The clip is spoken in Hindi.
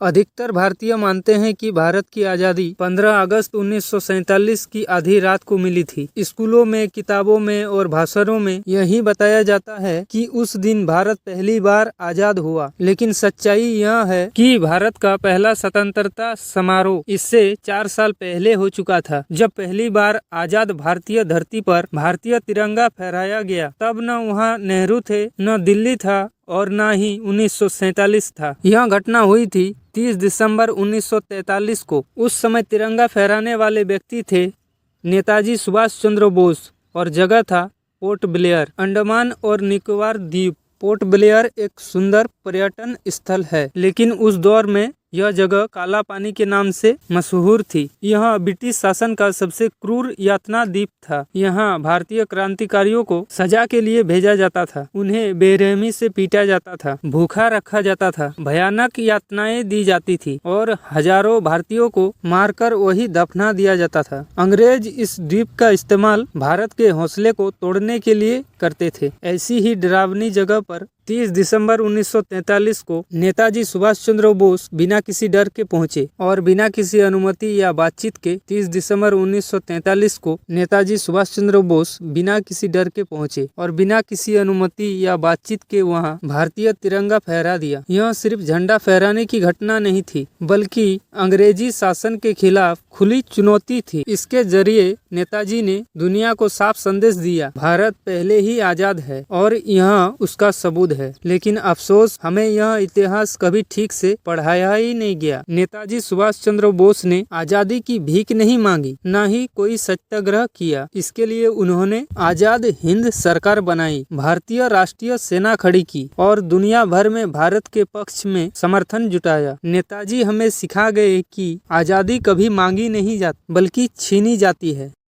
अधिकतर भारतीय मानते हैं कि भारत की आज़ादी 15 अगस्त 1947 की आधी रात को मिली थी। स्कूलों में, किताबों में और भाषणों में यही बताया जाता है कि उस दिन भारत पहली बार आज़ाद हुआ। लेकिन सच्चाई यह है कि भारत का पहला स्वतंत्रता समारोह इससे 4 साल पहले हो चुका था, जब पहली बार आज़ाद भारतीय धरती पर भारतीय तिरंगा फहराया गया। तब न वहाँ नेहरू थे, न दिल्ली था और न ही 1947 था। यह घटना हुई थी 30 दिसंबर 1943 को। उस समय तिरंगा फहराने वाले व्यक्ति थे नेताजी सुभाष चंद्र बोस और जगह था पोर्ट ब्लेयर, अंडमान और निकोबार द्वीप। पोर्ट ब्लेयर एक सुंदर पर्यटन स्थल है, लेकिन उस दौर में यह जगह काला पानी के नाम से मशहूर थी। यह ब्रिटिश शासन का सबसे क्रूर यातना द्वीप था। यहाँ भारतीय क्रांतिकारियों को सजा के लिए भेजा जाता था। उन्हें बेरहमी से पीटा जाता था, भूखा रखा जाता था, भयानक यातनाएं दी जाती थी और हजारों भारतीयों को मारकर वही दफना दिया जाता था। अंग्रेज इस द्वीप का इस्तेमाल भारत के हौसले को तोड़ने के लिए करते थे। ऐसी ही डरावनी जगह पर 30 दिसंबर 1943 को नेताजी सुभाष चंद्र बोस बिना किसी डर के पहुंचे और बिना किसी अनुमति या बातचीत के 30 दिसंबर 1943 को नेताजी सुभाष चंद्र बोस बिना किसी डर के पहुंचे और बिना किसी अनुमति या बातचीत के वहां भारतीय तिरंगा फहरा दिया। यह सिर्फ झंडा फहराने की घटना नहीं थी, बल्कि अंग्रेजी शासन के खिलाफ खुली चुनौती थी। इसके जरिए नेताजी ने दुनिया को साफ संदेश दिया, भारत पहले ही आजाद है और यह उसका सबूत है। लेकिन अफसोस, हमें यह इतिहास कभी ठीक से पढ़ाया ही नहीं गया। नेताजी सुभाष चंद्र बोस ने आजादी की भीख नहीं मांगी, न ही कोई सत्याग्रह किया। इसके लिए उन्होंने आजाद हिंद सरकार बनाई, भारतीय राष्ट्रीय सेना खड़ी की और दुनिया भर में भारत के पक्ष में समर्थन जुटाया। नेताजी हमें सिखा गए कि आजादी कभी मांगी नहीं जाती, बल्कि छीनी जाती है।